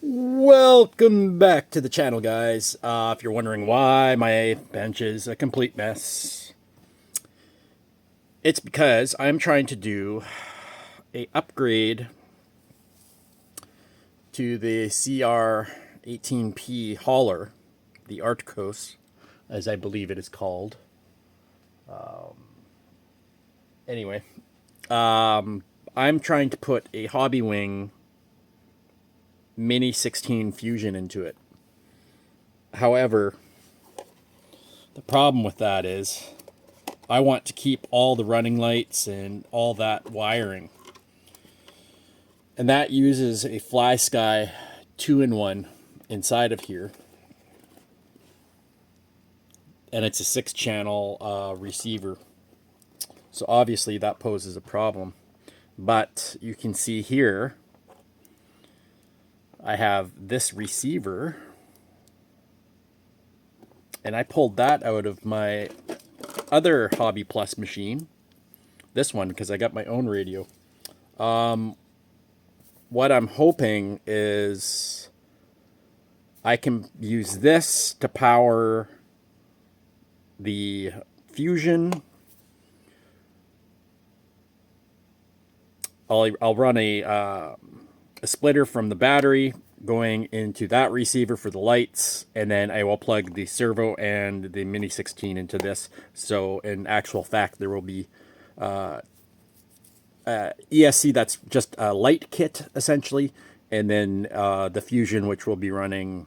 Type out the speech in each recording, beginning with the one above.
Welcome back to the channel, guys. If you're wondering why my bench is a complete mess, it's because I'm trying to do a upgrade to the CR18P hauler, the Arcos, as I believe it is called. Anyway, I'm trying to put a Hobby Wing Mini 16 Fusion into it. However, the problem with that is I want to keep all the running lights and all that wiring. And that uses a FlySky 2-in-1 inside of here. And it's a 6-channel receiver. So obviously that poses a problem. But you can see here, I have this receiver. And I pulled that out of my other Hobby Plus machine. This one, because I got my own radio. What I'm hoping is I can use this to power the Fusion. I'll run a splitter from the battery going into that receiver for the lights, and then I will plug the servo and the Mini 16 into this. So in actual fact, there will be ESC that's just a light kit essentially, and then the Fusion, which will be running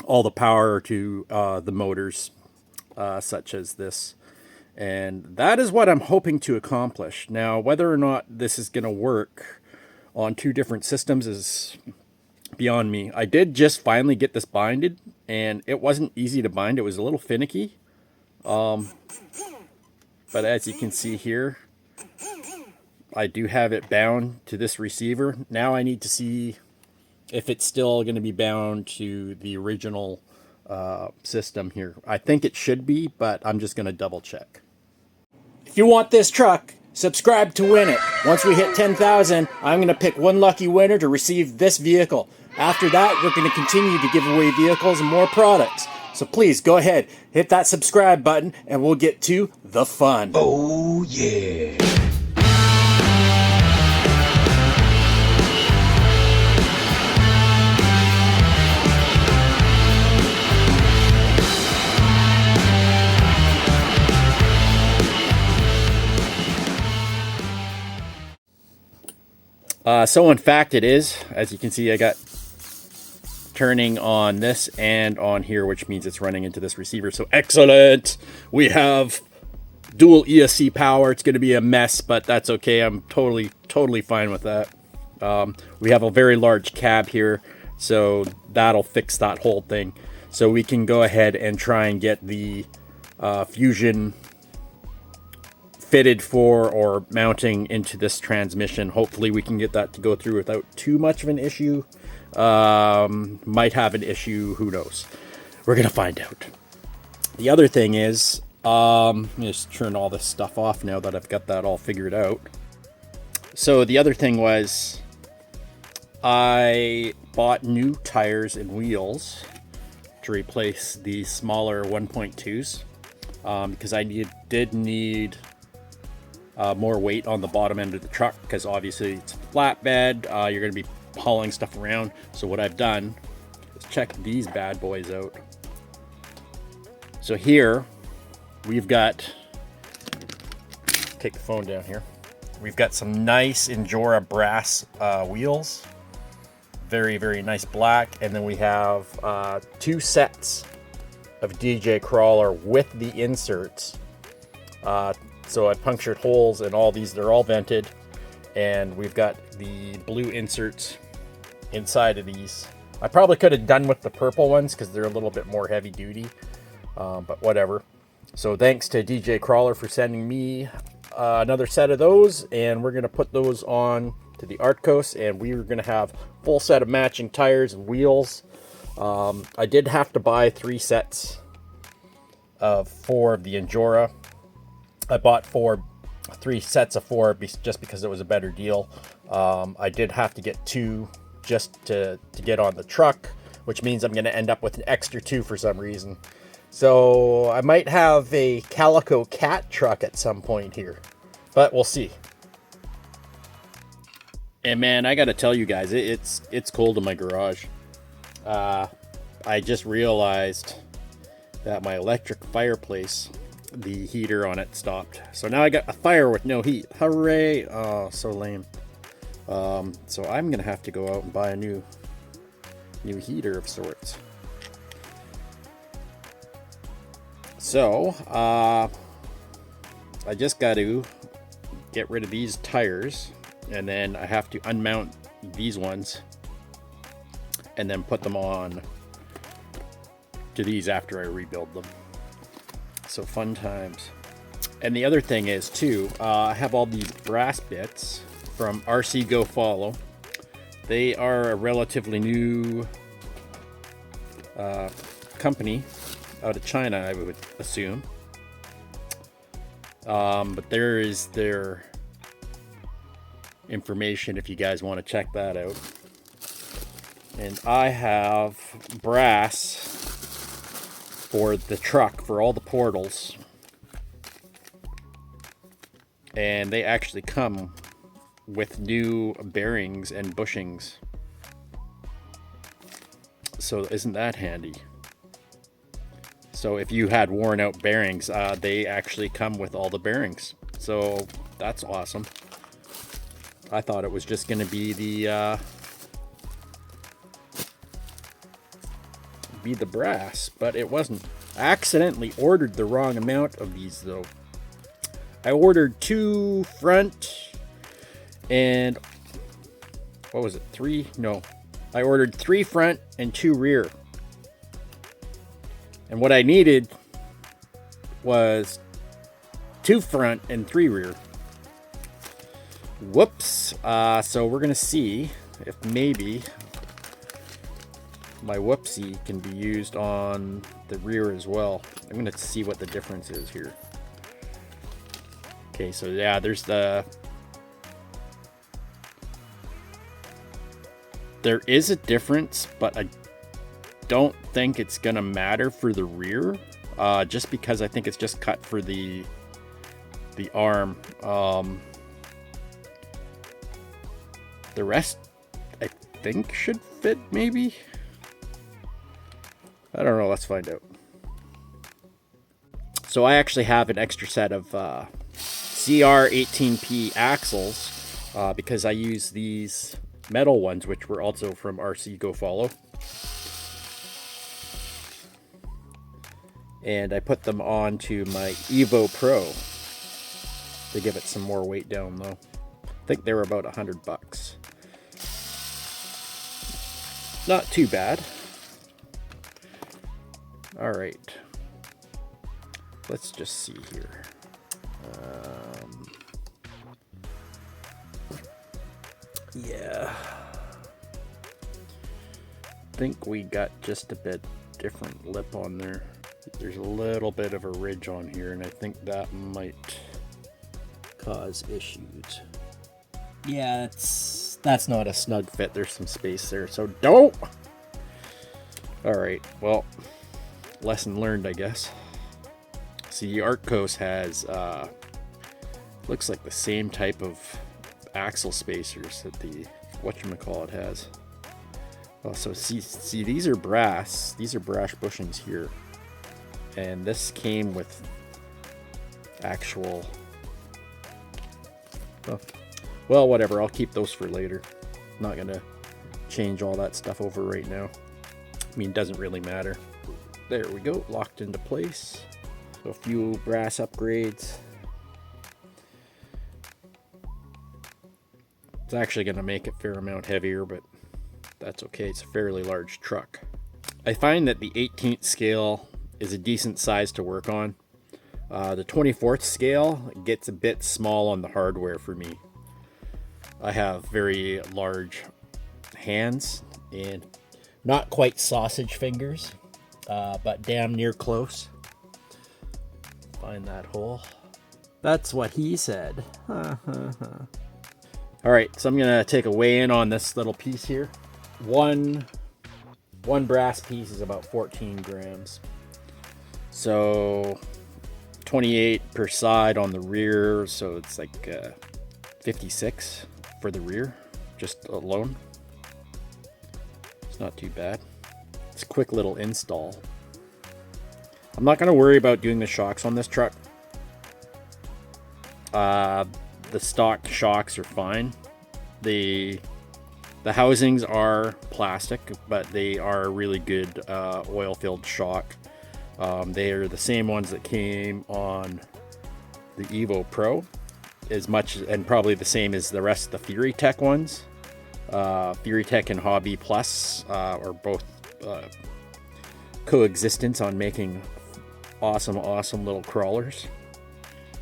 all the power to the motors such as this. And that is what I'm hoping to accomplish. Now, whether or not this is going to work on two different systems is beyond me. I did just finally get this binded, and it wasn't easy to bind. It was a little finicky. But as you can see here, I do have it bound to this receiver. Now I need to see if it's still going to be bound to the original system here. I think it should be, but I'm just going to double check. If you want this truck, subscribe to win it. Once we hit 10,000, I'm going to pick one lucky winner to receive this vehicle. After that, we're going to continue to give away vehicles and more products. So please go ahead, hit that subscribe button, and we'll get to the fun. Oh yeah. So in fact it is, as you can see, I got turning on this and on here, which means it's running into this receiver. So excellent. We have dual ESC power. It's going to be a mess, but that's okay. I'm totally fine with that. We have a very large cab here, so that'll fix that whole thing. So we can go ahead and try and get the Fusion fitted for or mounting into this transmission. Hopefully we can get that to go through without too much of an issue. Might have an issue, who knows. We're gonna find out. The other thing is, let me just turn all this stuff off now that I've got that all figured out. So the other thing was, I bought new tires and wheels to replace the smaller 1.2s because I did need more weight on the bottom end of the truck, because obviously it's a flatbed. You're going to be hauling stuff around. So what I've done is check these bad boys out. So here we've got, take the phone down here, we've got some nice Injora brass wheels, very nice black, and then we have 2 sets of DJCRAWLER with the inserts. So I punctured holes in all these. They're all vented, and we've got the blue inserts inside of these. I probably could have done with the purple ones because they're a little bit more heavy duty, but whatever. So thanks to DJCRAWLER for sending me another set of those, and we're going to put those on to the Arcos, and we're going to have a full set of matching tires and wheels. I did have to buy 3 sets of 4 of the Injora. I bought 3 sets of 4 just because it was a better deal. I did have to get 2 just to get on the truck, which means I'm going to end up with an extra 2 for some reason. So I might have a Calico Cat truck at some point here, but we'll see. And man, I got to tell you guys, it's cold in my garage. I just realized that my electric fireplace, the heater on it stopped. So now I got a fire with no heat. Hooray! Oh, so lame. So I'm gonna have to go out and buy a new heater of sorts. So I just got to get rid of these tires, and then I have to unmount these ones and then put them on to these after I rebuild them. So fun times. And the other thing is too, I have all these brass bits from RC Go Follow. They are a relatively new company out of China, I would assume. But there is their information if you guys want to check that out. And I have brass for the truck for all the portals. And they actually come with new bearings and bushings. So isn't that handy? So if you had worn out bearings, they actually come with all the bearings. So that's awesome. I thought it was just going to be the brass, but it wasn't. I accidentally ordered the wrong amount of these though. I ordered 2 front and what was it? 3? No. I ordered 3 front and 2 rear. And what I needed was 2 front and 3 rear. Whoops. So we're going to see if maybe my whoopsie can be used on the rear as well. I'm going to see what the difference is here. Okay, so yeah, there is a difference, but I don't think it's gonna matter for the rear, just because I think it's just cut for the arm. The rest I think should fit, maybe. I don't know, let's find out. So I actually have an extra set of CR18P axles because I use these metal ones, which were also from RC Go Follow. And I put them onto my Evo Pro to give it some more weight down though. I think they were about $100. Not too bad. All right. Let's just see here. Yeah. I think we got just a bit different lip on there. There's a little bit of a ridge on here, and I think that might cause issues. Yeah, that's not a snug fit. There's some space there, so don't. All right, well, lesson learned, I guess. See, Arcos has looks like the same type of axle spacers that the whatchamacallit has. Oh, so see, these are brass. These are brass bushings here, and this came with actual. Oh, well, whatever. I'll keep those for later. I'm not gonna change all that stuff over right now. I mean, it doesn't really matter. There we go, locked into place. So a few brass upgrades. It's actually going to make it a fair amount heavier, but that's okay. It's a fairly large truck. I find that the 18th scale is a decent size to work on. The 24th scale gets a bit small on the hardware for me. I have very large hands and not quite sausage fingers, but damn near close. Find that hole. That's what he said. All right, so I'm gonna take a weigh in on this little piece here. one brass piece is about 14 grams. So 28 per side on the rear, so it's like 56 for the rear, just alone. It's not too bad. It's a quick little install. I'm not going to worry about doing the shocks on this truck. The stock shocks are fine. The housings are plastic, but they are really good oil-filled shock. They are the same ones that came on the Evo Pro, and probably the same as the rest of the Fury Tech ones. Fury Tech and Hobby Plus are both coexistence on making awesome little crawlers.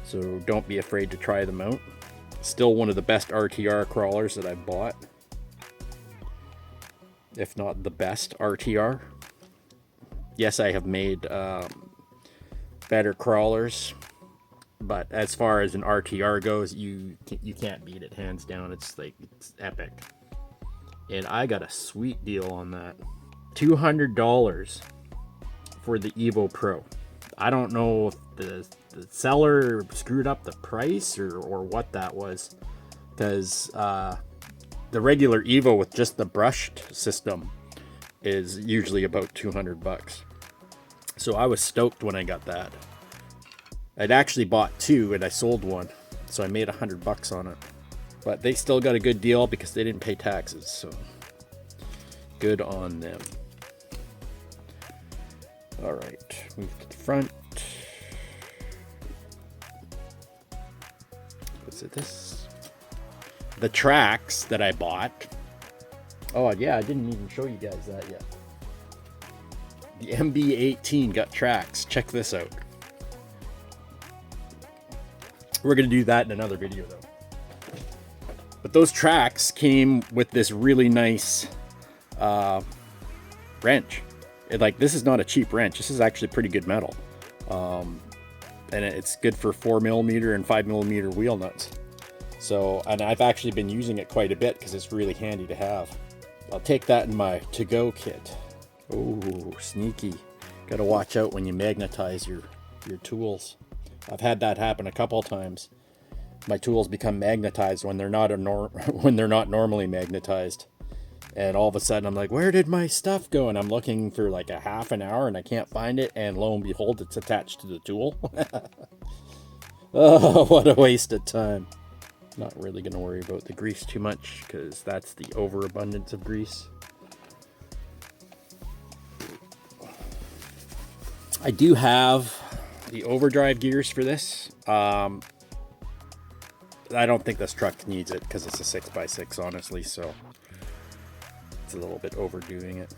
So don't be afraid to try them out. Still one of the best RTR crawlers that I've bought, if not the best RTR. Yes, I have made better crawlers, but as far as an RTR goes, you can't beat it, hands down. It's epic. And I got a sweet deal on that. $200 for the Evo Pro. I don't know if the seller screwed up the price or what that was, because the regular Evo with just the brushed system is usually about 200 bucks. So I was stoked when I got that. I'd actually bought two and I sold one, so I made 100 bucks on it. But they still got a good deal because they didn't pay taxes, so good on them. All right, move to the front. What's it? This? The tracks that I bought. Oh yeah, I didn't even show you guys that yet. The MB18 got tracks. Check this out. We're gonna do that in another video though. But those tracks came with this really nice wrench. This is not a cheap wrench. This is actually pretty good metal. And it's good for 4mm and 5mm wheel nuts. So, and I've actually been using it quite a bit because it's really handy to have. I'll take that in my to-go kit. Oh, sneaky. Gotta watch out when you magnetize your tools. I've had that happen a couple times. My tools become magnetized when they're not normally magnetized. And all of a sudden I'm like, where did my stuff go? And I'm looking for like a half an hour and I can't find it, and lo and behold, it's attached to the tool. Oh, what a waste of time. Not really going to worry about the grease too much because that's the overabundance of grease. I do have the overdrive gears for this. I don't think this truck needs it because it's a 6x6, honestly, so it's a little bit overdoing it.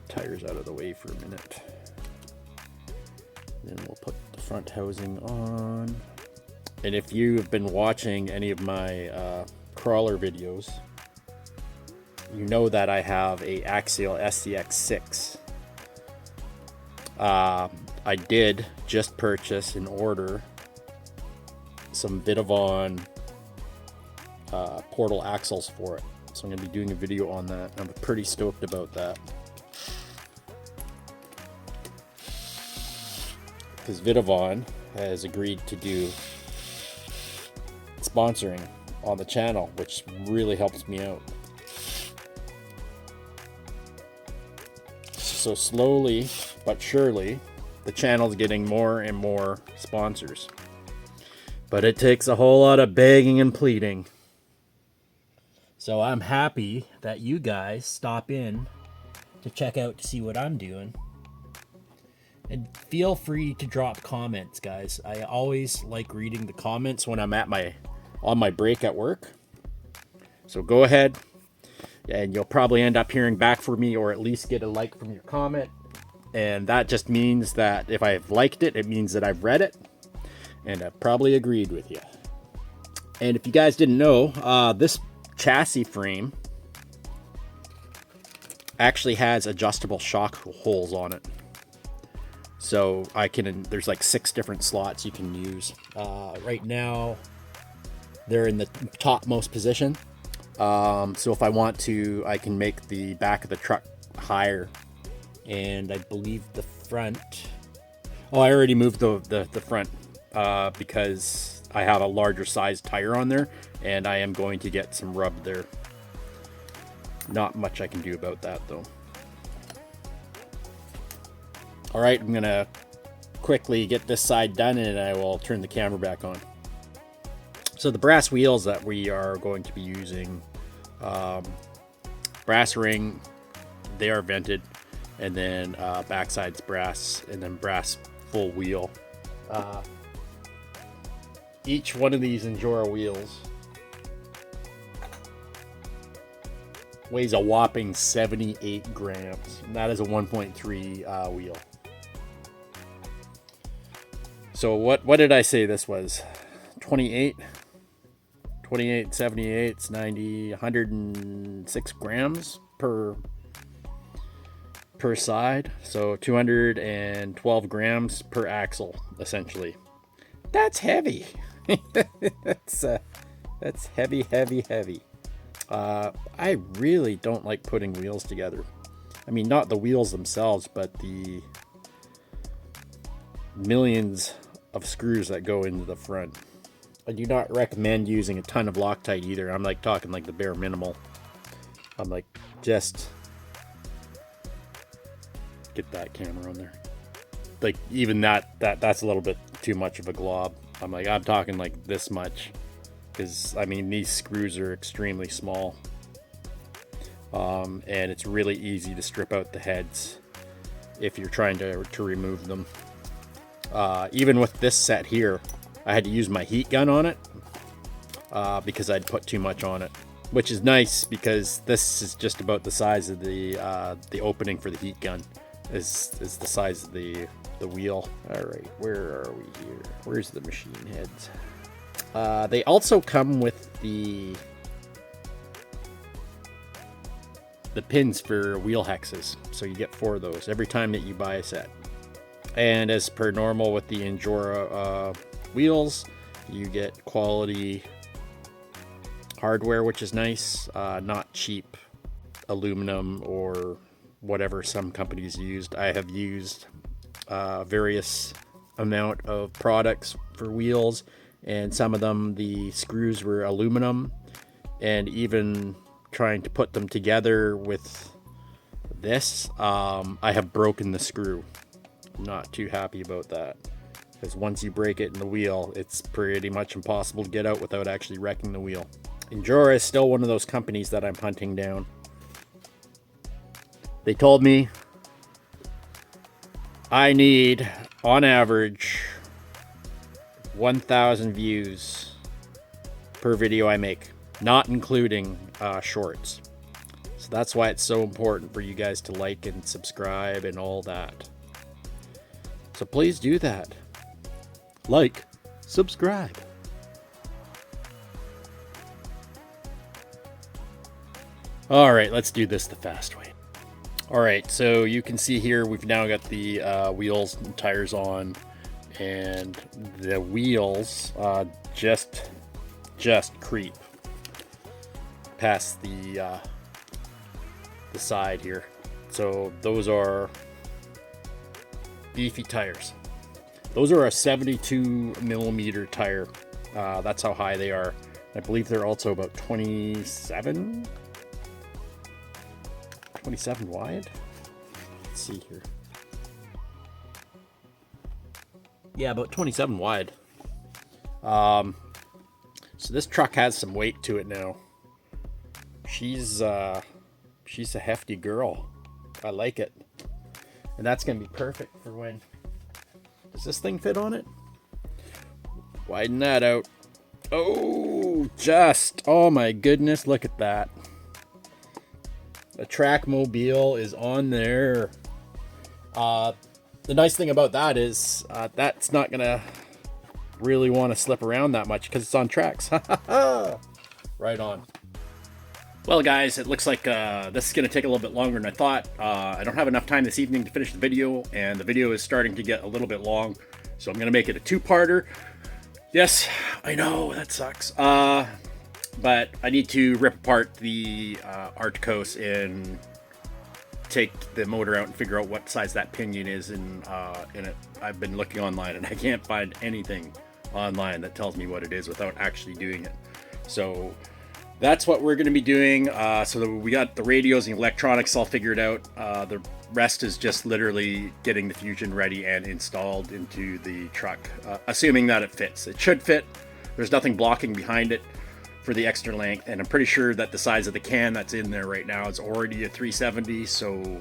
Tires out of the way for a minute. Then we'll put the front housing on. And if you have been watching any of my crawler videos, you know that I have a Axial SCX6. I did just purchase and order some Vitavon portal axles for it. So I'm going to be doing a video on that. I'm pretty stoked about that. Because Vitavon has agreed to do sponsoring on the channel, which really helps me out. So slowly but surely, the channel's getting more and more sponsors. But it takes a whole lot of begging and pleading. So I'm happy that you guys stop in to check out to see what I'm doing. And feel free to drop comments, guys. I always like reading the comments when I'm on my break at work. So go ahead, and you'll probably end up hearing back from me, or at least get a like from your comment. And that just means that if I've liked it, it means that I've read it, and I've probably agreed with you. And if you guys didn't know, this chassis frame actually has adjustable shock holes on it. So there's like 6 different slots you can use. Right now, they're in the topmost position. So if I want to, I can make the back of the truck higher. And I believe the front... Oh, I already moved the front because I have a larger size tire on there, and I am going to get some rub there. Not much I can do about that, though. All right, I'm going to quickly get this side done, and I will turn the camera back on. So the brass wheels that we are going to be using, brass ring, they are vented, and then backside's brass, and then brass full wheel. Each one of these Injora wheels weighs a whopping 78 grams. And that is a 1.3 wheel. So what did I say this was? 28, 78, it's 90, 106 grams per side. So 212 grams per axle, essentially. That's heavy. that's heavy. I really don't like putting wheels together. I mean, not the wheels themselves, but the millions of screws that go into the front. I do not recommend using a ton of Loctite either. I'm like talking like the bare minimal. I'm like, just get that camera on there. Like even that's a little bit too much of a glob. I'm talking like this much, because I mean these screws are extremely small, and it's really easy to strip out the heads if you're trying to remove them. Even with this set here, I had to use my heat gun on it because I'd put too much on it, which is nice because this is just about the size of the opening for the heat gun is the size of the wheel. All right, where are we here? Where's the machine heads? They also come with the pins for wheel hexes, so you get 4 of those every time that you buy a set. And as per normal with the Injora wheels, you get quality hardware, which is nice, not cheap aluminum or whatever some companies used. I have used various amount of products for wheels, and some of them the screws were aluminum, and even trying to put them together with this, I have broken the screw. Not too happy about that, because once you break it in the wheel, it's pretty much impossible to get out without actually wrecking the wheel. Injora is still one of those companies that I'm hunting down. They told me I need, on average, 1,000 views per video I make, not including shorts. So that's why it's so important for you guys to like and subscribe and all that. So please do that. Like, subscribe. All right, let's do this the fast way. All right, so you can see here we've now got the wheels and tires on, and the wheels just creep past the side here. So those are beefy tires. Those are a 72 millimeter tire. That's how high they are. I believe they're also about 27 wide. Let's see here. Yeah, about 27 wide. So this truck has some weight to it now. She's a hefty girl. I like it. And that's going to be perfect for when... Does this thing fit on it? Widen that out. Oh, oh my goodness, look at that. The track mobile is on there. The nice thing about that is that's not going to really want to slip around that much because it's on tracks. Right on. Well, guys, it looks like this is going to take a little bit longer than I thought. I don't have enough time this evening to finish the video, and the video is starting to get a little bit long, so I'm going to make it a 2-parter. Yes, I know, that sucks. but I need to rip apart the Arctos and take the motor out and figure out what size that pinion is in it. I've been looking online and I can't find anything online that tells me what it is without actually doing it. So that's what we're going to be doing. So we got the radios and electronics all figured out. The rest is just literally getting the Fusion ready and installed into the truck, assuming that it fits. It should fit. There's nothing blocking behind it for the extra length, and I'm pretty sure that the size of the can that's in there right now is already a 370, so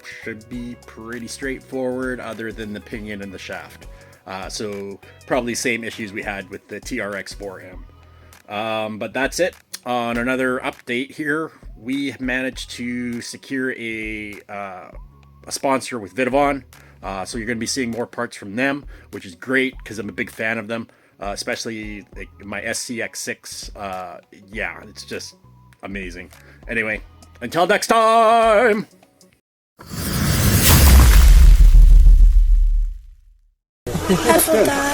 should be pretty straightforward other than the pinion and the shaft. So probably same issues we had with the TRX-4M. But that's it. On another update here, we managed to secure a sponsor with Vidavon. So you're going to be seeing more parts from them, which is great because I'm a big fan of them. Especially like my SCX6. Yeah, it's just amazing. Anyway, until next time! I forgot.